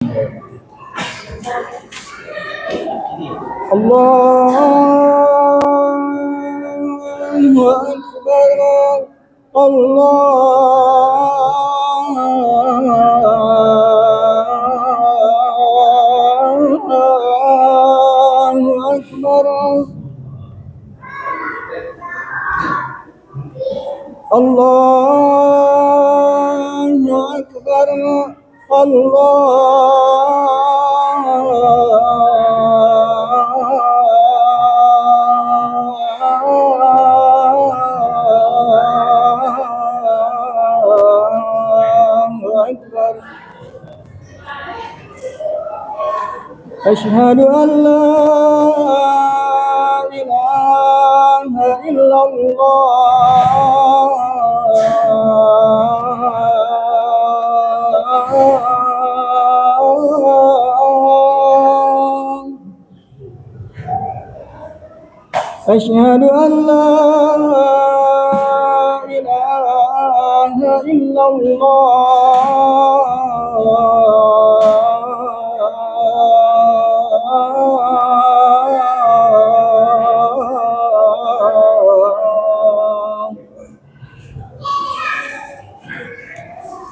Allahu Akbar. Allahu Akbar. Allahu Akbar. Allahu Akbar. Asyhadu an la ilaha illallah. Asyhadu an la ilaha illallah.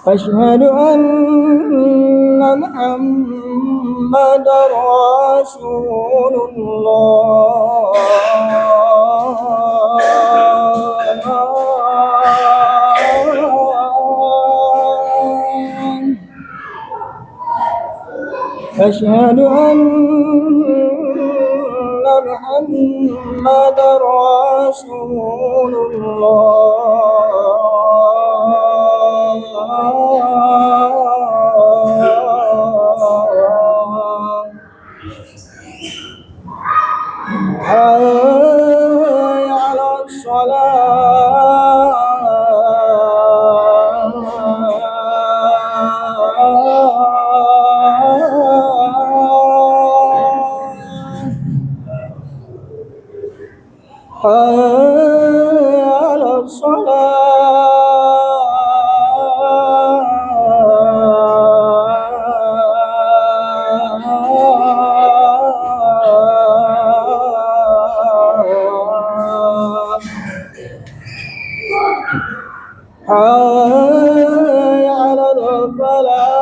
Asyhadu anna Muhammadar Rasulullah. Asyhadu anna Muhammadar Rasulullah. Hayya 'alas shalah. Hayya 'alas shalah. Hayya 'alal falah.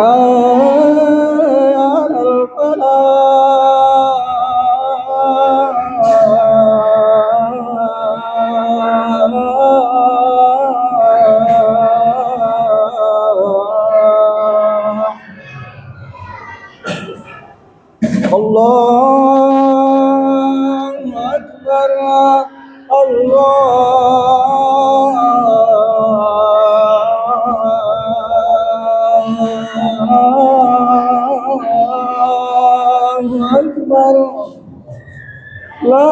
Hayya 'alal falah. Allahu Akbar. Allahu Akbar. La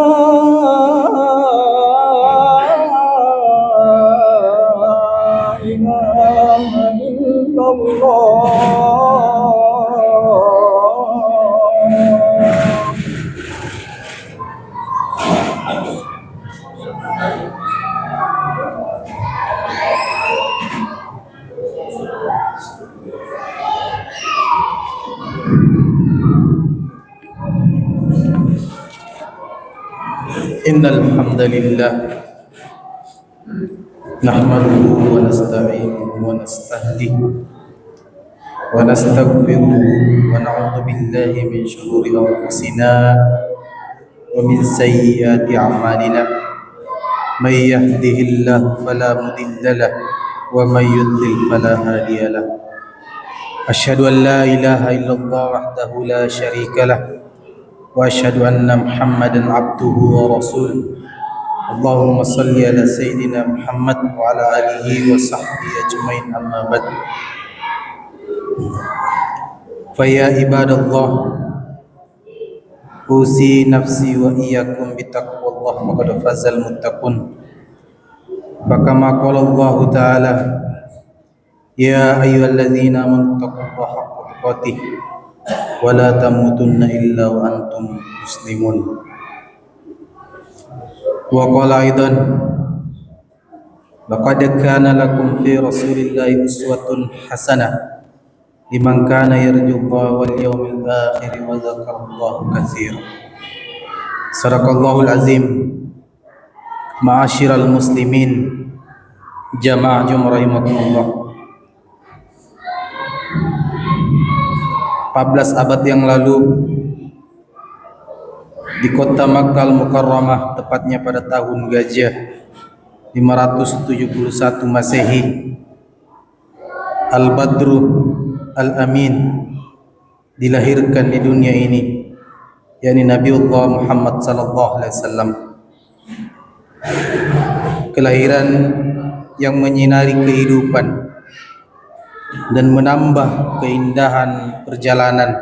ilaha illallah. Innal hamdalillah nahmaduhu wa nasta'inuhu wa nastahdihi wa nastaghfiruhu wa na'udzu billahi min shururi anfusina wa min sayyiati a'malina. May yahdihillahu fala mudilla lahu wa may yudlil fala hadiya lahu. Asyhadu an la ilaha illallah wahdahu la syarika lahu wa asyhadu anna Muhammadan abduhu wa rasuluh. Allahumma salli ala sayyidina Muhammad wa ala alihi wa sahbihi ajmain, amma ba'd. Fa ya ibadallah, usi nafsi wa iyyakum bitaqwallah faqad fazal muttaqun. Fa kama qala Allah ta'ala, ya ayyuhalladzina amanu taqullaha haqqa tuqatih ولا تموتن إلا وأنتم مسلمون. وقال أيضا: لقد كان لكم في رسول الله أسوة حسنة لمن كان يرجو الله واليوم الآخر وذكر الله كثيرا. صدق الله العظيم. Ma'asyiral muslimin, jamaah Jumat rahimakumullah. 14 abad yang lalu di kota Makkah Al-Mukarramah, tepatnya pada tahun Gajah 571 Masehi, Al-Badru Al-Amin dilahirkan di dunia ini, yakni Nabiullah Muhammad sallallahu alaihi wasallam. Kelahiran yang menyinari kehidupan dan menambah keindahan perjalanan.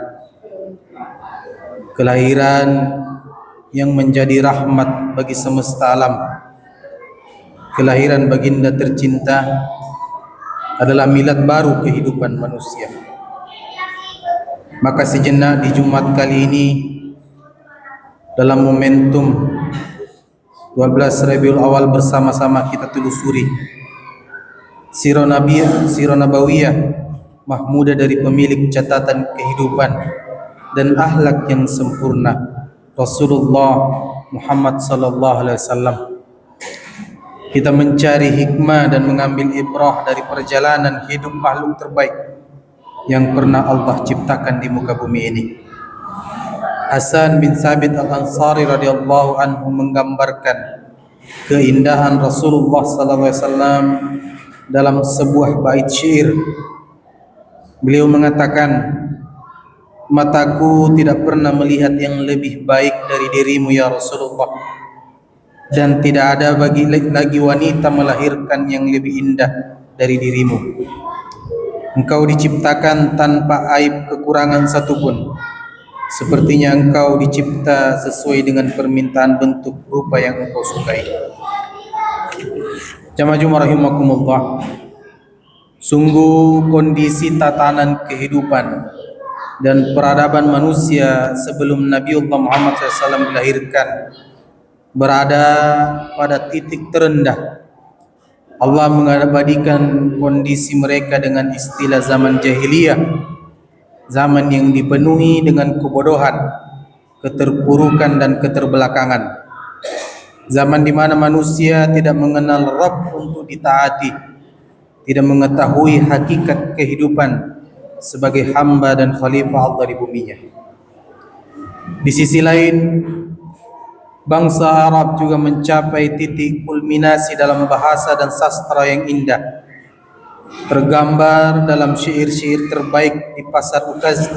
Kelahiran yang menjadi rahmat bagi semesta alam. Kelahiran baginda tercinta adalah milad baru kehidupan manusia. Maka sejenak di Jumat kali ini, dalam momentum 12 Rabiul Awal, bersama-sama kita telusuri sirah nabawiyah mahmudah dari pemilik catatan kehidupan dan akhlak yang sempurna, Rasulullah Muhammad sallallahu alaihi wasallam. Kita mencari hikmah dan mengambil ibrah dari perjalanan hidup makhluk terbaik yang pernah Allah ciptakan di muka bumi ini. Hasan bin Sabit Al-Ansari radhiyallahu anhu menggambarkan keindahan Rasulullah sallallahu alaihi wasallam dalam sebuah bait syair. Beliau mengatakan, "Mataku tidak pernah melihat yang lebih baik dari dirimu ya Rasulullah, dan tidak ada lagi wanita melahirkan yang lebih indah dari dirimu. Engkau diciptakan tanpa aib kekurangan satupun. Sepertinya engkau dicipta sesuai dengan permintaan bentuk rupa yang engkau sukai." Jamaah Jumat rahimakumullah, sungguh kondisi tatanan kehidupan dan peradaban manusia sebelum Nabiullah Muhammad SAW dilahirkan berada pada titik terendah. Allah mengabadikan kondisi mereka dengan istilah zaman jahiliyah, zaman yang dipenuhi dengan kebodohan, keterpurukan dan keterbelakangan. Zaman di mana manusia tidak mengenal Rabb untuk ditaati, tidak mengetahui hakikat kehidupan sebagai hamba dan khalifah Allah di buminya. Di sisi lain, bangsa Arab juga mencapai titik kulminasi dalam bahasa dan sastra yang indah, tergambar dalam syair-syair terbaik di pasar ukaz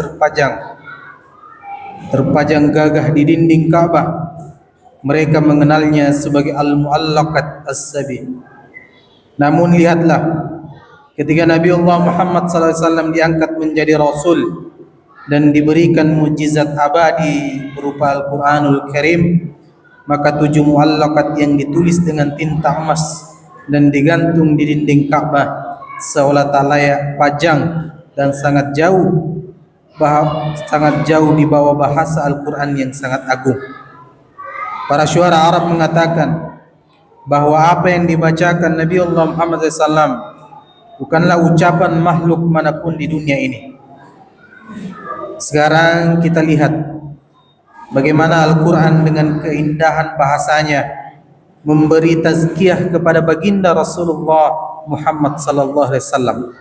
terpajang gagah di dinding Ka'bah. Mereka mengenalnya sebagai Al-Mu'allaqat As-Sabi. Namun lihatlah, ketika Nabiullah Muhammad SAW diangkat menjadi Rasul dan diberikan mukjizat abadi berupa Al-Quranul Karim, maka 7 mu'allaqat yang ditulis dengan tinta emas dan digantung di dinding Ka'bah seolah tak layak pajang dan sangat jauh di bawah bahasa Al-Quran yang sangat agung. Para syuara Arab mengatakan bahwa apa yang dibacakan Nabiullah Muhammad SAW bukanlah ucapan makhluk manapun di dunia ini. Sekarang kita lihat bagaimana Al-Quran dengan keindahan bahasanya memberi tazkiyah kepada baginda Rasulullah Muhammad sallallahu alaihi wasallam.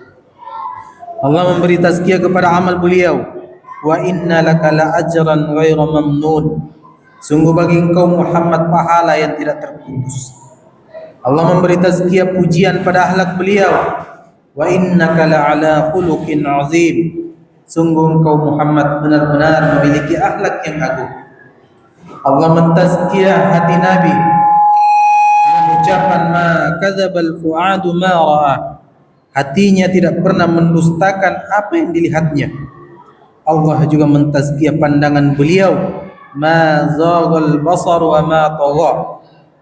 Allah memberi tazkiyah kepada amal beliau, wa inna laka la ajran ghaira mamnun. Sungguh bagi engkau Muhammad pahala yang tidak terputus. Allah memberi tazkiyah pujian pada akhlak beliau, wa innaka la ala khuluqin azim. Sungguh engkau Muhammad benar-benar memiliki akhlak yang agung. Allah mentazkiyah hati Nabi dengan ucapan ma kadzabal fuadu ma ra'a. Hatinya tidak pernah mendustakan apa yang dilihatnya. Allah juga mentazkiyah pandangan beliau, ma zaghal basar wa ma tagha.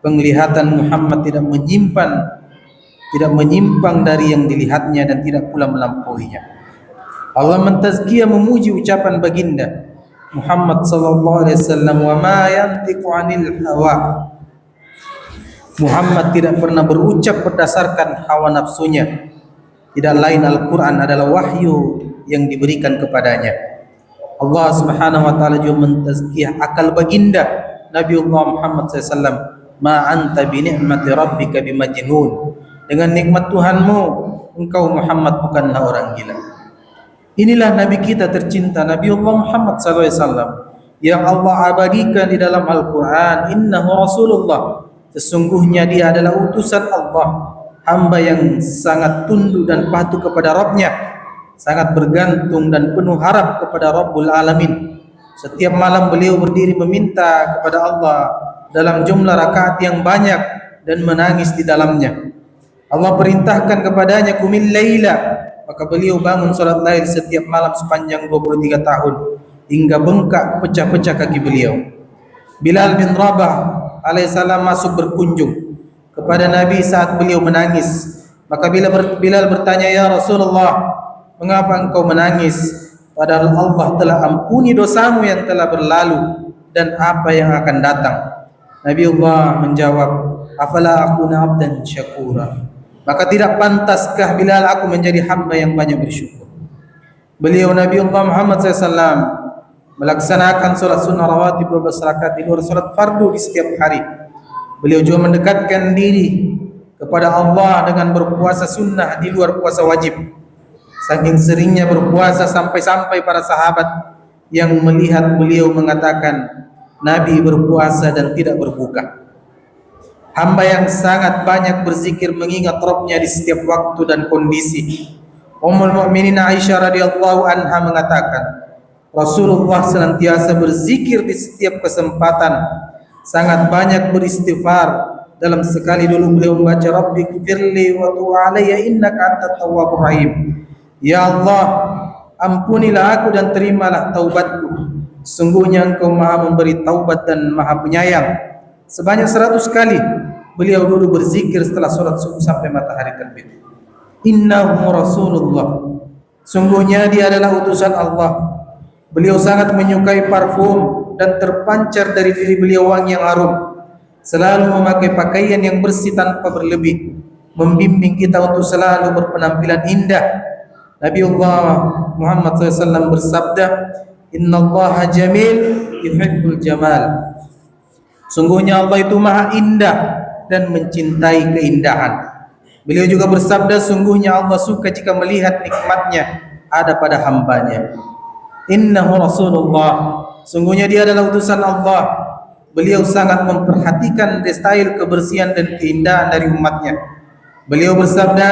Penglihatan Muhammad tidak menyimpang dari yang dilihatnya dan tidak pula melampauinya. Allah mentazkiyah, memuji ucapan baginda Muhammad sallallahu alaihi wasallam, wa ma yantiqu 'anil hawa. Muhammad tidak pernah berucap berdasarkan hawa nafsunya. Tidak lain Al-Quran adalah wahyu yang diberikan kepadanya. Allah Subhanahu wa taala juga mentazkiyah akal baginda Nabiullah Muhammad SAW. Ma anta bi ni'mati rabbika bimajnun. Dengan nikmat Tuhanmu, engkau Muhammad bukanlah orang gila. Inilah Nabi kita tercinta, Nabiullah Muhammad SAW, yang Allah abadikan di dalam Al-Quran. Innahu Rasulullah, sesungguhnya dia adalah utusan Allah, hamba yang sangat tunduk dan patuh kepada Rabbnya, sangat bergantung dan penuh harap kepada Rabbul Alamin. Setiap malam beliau berdiri meminta kepada Allah dalam jumlah rakaat yang banyak dan menangis di dalamnya. Allah perintahkan kepadanya qumil laila, maka beliau bangun salat lail setiap malam sepanjang 23 tahun hingga bengkak pecah-pecah kaki beliau. Bilal bin Rabah alaihissalam masuk berkunjung kepada Nabi saat beliau menangis. Maka Bilal bertanya, "Ya Rasulullah, mengapa engkau menangis? Padahal Allah telah ampuni dosamu yang telah berlalu dan apa yang akan datang." Nabiullah menjawab, "Afala akuna abdan syakura?" Maka tidak pantaskah Bilal aku menjadi hamba yang banyak bersyukur? Beliau Nabiullah Muhammad SAW melaksanakan solat sunnah rawatib 12 rakaat di luar solat fardu di setiap hari. Beliau juga mendekatkan diri kepada Allah dengan berpuasa sunnah di luar puasa wajib. Saking seringnya berpuasa sampai-sampai para sahabat yang melihat beliau mengatakan, Nabi berpuasa dan tidak berbuka. Hamba yang sangat banyak berzikir mengingat Rabbnya di setiap waktu dan kondisi. Ummul Mukminin Aisyah radhiyallahu anha mengatakan, Rasulullah senantiasa berzikir di setiap kesempatan, sangat banyak beristighfar. Dalam sekali dulu beliau membaca Rabbighfirli wa tub alayya innaka antat tawwabur rahim. Ya Allah, ampunilah aku dan terimalah taubatku. Sungguhnya Engkau Maha memberi taubat dan Maha penyayang. Sebanyak 100 kali beliau dulu berzikir setelah sholat subuh sampai matahari terbit. Innahu Rasulullah, sungguhnya dia adalah utusan Allah. Beliau sangat menyukai parfum dan terpancar dari diri beliau wangi yang harum. Selalu memakai pakaian yang bersih tanpa berlebih, membimbing kita untuk selalu berpenampilan indah. Nabiullah Muhammad SAW bersabda, Innallaha jamil yuhibbul jamal. Sungguhnya Allah itu maha indah dan mencintai keindahan. Beliau juga bersabda, sungguhnya Allah suka jika melihat nikmatnya ada pada hambanya. Innahu Rasulullah, sungguhnya dia adalah utusan Allah. Beliau sangat memperhatikan detail kebersihan dan keindahan dari umatnya. Beliau bersabda,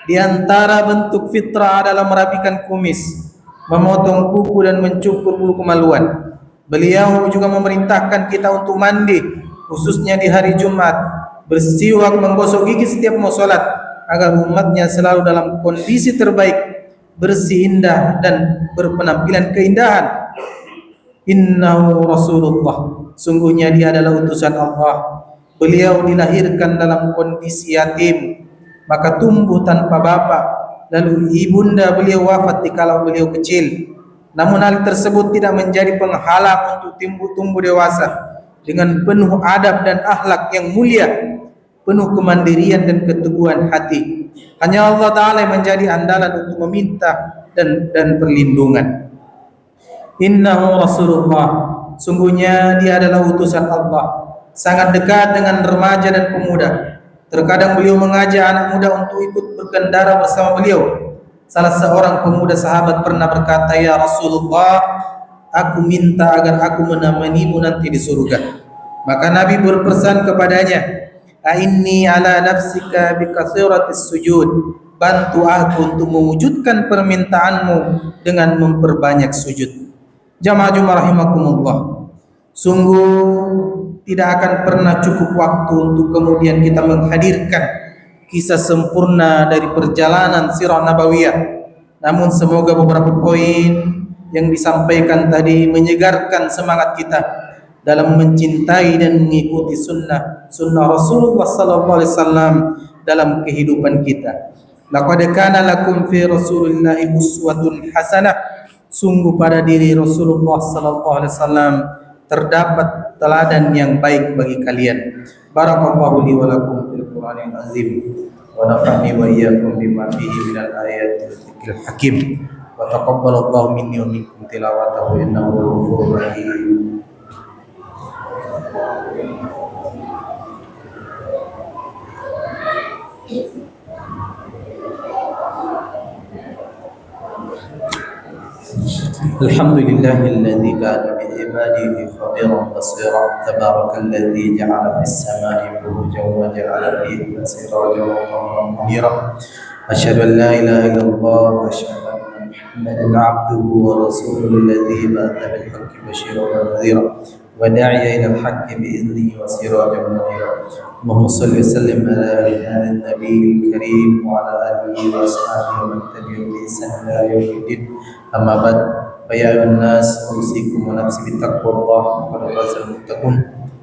di antara bentuk fitrah adalah merapikan kumis, memotong kuku dan mencukur bulu kemaluan. Beliau juga memerintahkan kita untuk mandi, khususnya di hari Jumat, bersiwak, menggosok gigi setiap mau sholat, agar umatnya selalu dalam kondisi terbaik, bersih, indah, dan berpenampilan keindahan. Innahu Rasulullah, sungguhnya dia adalah utusan Allah. Beliau dilahirkan dalam kondisi yatim, maka tumbuh tanpa bapak. Lalu ibunda beliau wafat dikala beliau kecil. Namun hal tersebut tidak menjadi penghalang untuk tumbuh dewasa dengan penuh adab dan akhlak yang mulia, penuh kemandirian dan keteguhan hati. Hanya Allah Ta'ala yang menjadi andalan untuk meminta dan perlindungan. Innahu Rasulullah, sungguhnya dia adalah utusan Allah, sangat dekat dengan remaja dan pemuda. Terkadang beliau mengajak anak muda untuk ikut berkendara bersama beliau. Salah seorang pemuda sahabat pernah berkata, Ya Rasulullah, aku minta agar aku menemanimu nanti di surga. Maka Nabi berpesan kepadanya, A'inni ala nafsika bikathiratis sujud. Bantu aku untuk mewujudkan permintaanmu dengan memperbanyak sujud. Jamaah Jumat rahimakumullah, sungguh tidak akan pernah cukup waktu untuk kemudian kita menghadirkan kisah sempurna dari perjalanan sirah nabawiyah. Namun semoga beberapa poin yang disampaikan tadi menyegarkan semangat kita dalam mencintai dan mengikuti sunnah Rasulullah sallallahu alaihi wasallam dalam kehidupan kita. Laqad kana lakum fi Rasulillahi uswatun hasanah. Sungguh pada diri Rasulullah sallallahu alaihi wasallam terdapat teladan yang baik bagi kalian. Barakallahu li wa lakum fil Qur'anil azim wa nafa'ni wa iyyakum bima fihi minal ayati wa dzikril hakim. Wa taqabbalallahu minni wa minkum tilawatahu innahu ghafurur rahim. الحمد لله الذي كان بعباده خبيرا بصيرا تبارك الذي جعل في السماء بروجا وجعل فيها سراجا وقمرا منيرا أشهد أن لا إله إلا الله وأشهد أن محمدا عبده ورسوله الذي بعث بالحق بشيرا ونذيرا وداعيا إلى الحق بإذنه وسراجا منيرا. اللهم صل وسلم على هذا النبي الكريم وعلى آله وأصحابه ومن تبعهم بإحسان إلى يوم الدين. أما بعد فيا أيها الناس أوصيكم ونفسي بتقوى الله وقد فاز المتقون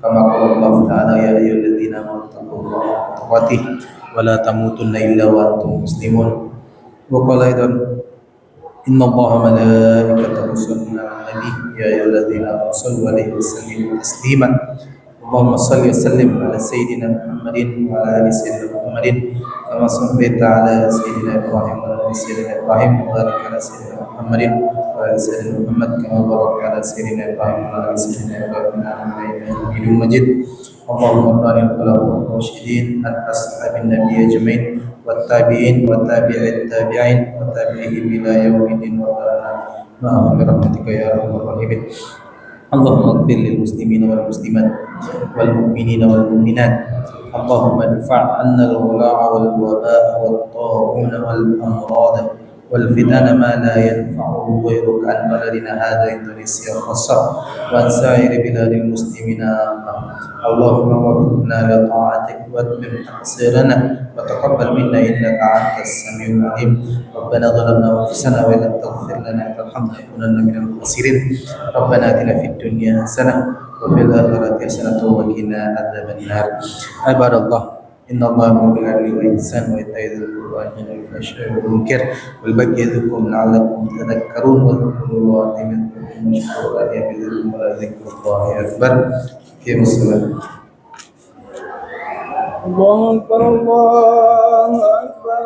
كما قال الله تعالى يا أيها الذين آمنوا اتقوا الله حق تقاته ولا تموتن إلا وأنتم مسلمون. وقال أيضا إن الله وملائكته يصلون على النبي يا أيها الذين آمنوا صلوا عليه وسلموا تسليما. اللهم صل وسلم على سيدنا محمد وعلى آل سيدنا محمد كما صليت على سيدنا إبراهيم وعلى آل سيدنا إبراهيم وبارك على سيدنا محمد وعلى آل سيدنا محمد كما باركت على سيدنا إبراهيم وعلى آل سيدنا إبراهيم إنك حميد مجيد. اللهم بارك على الراشدين أصحاب النبي أجمعين والتابعين وتابع التابعين وتابعهم إلى يوم الدين وبارك معهم برحمتك يا أرحم الراحمين. اللهم اغفر للمسلمين والمسلمات والمؤمنين والمؤمنات. اللهم ادفع عنا الولاء والوباء والطاعون والأمراض والفتن ما لا ينفعه غيرك عن بلدنا هذا إندونيسيا خاصة وعن سائر بلاد المسلمين عامة. اللهم وفقنا لطاعتك واتمم تقصيرنا وتقبل منا إنك أنت السميع العليم. ربنا ظلمنا أنفسنا وإن لم تغفر لنا وترحمنا لنكونن من الخاسرين. ربنا آتنا في الدنيا حسنة وفي الآخرة حسنة وقنا عذاب النار. عباد الله إن الله يأمر بالعدل والإحسان وإيتاء ذي القربى وينهى عن الفحشاء والمنكر والبغي يعظكم لعلكم تذكرون واذكروا الله يذكركم واشكروا عليه يزدكم ولذكر الله أكبر. قيموا الصلاة. الله أكبر الله أكبر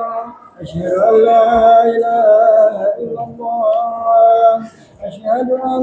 أشهد أن لا إله إلا الله أشهد أن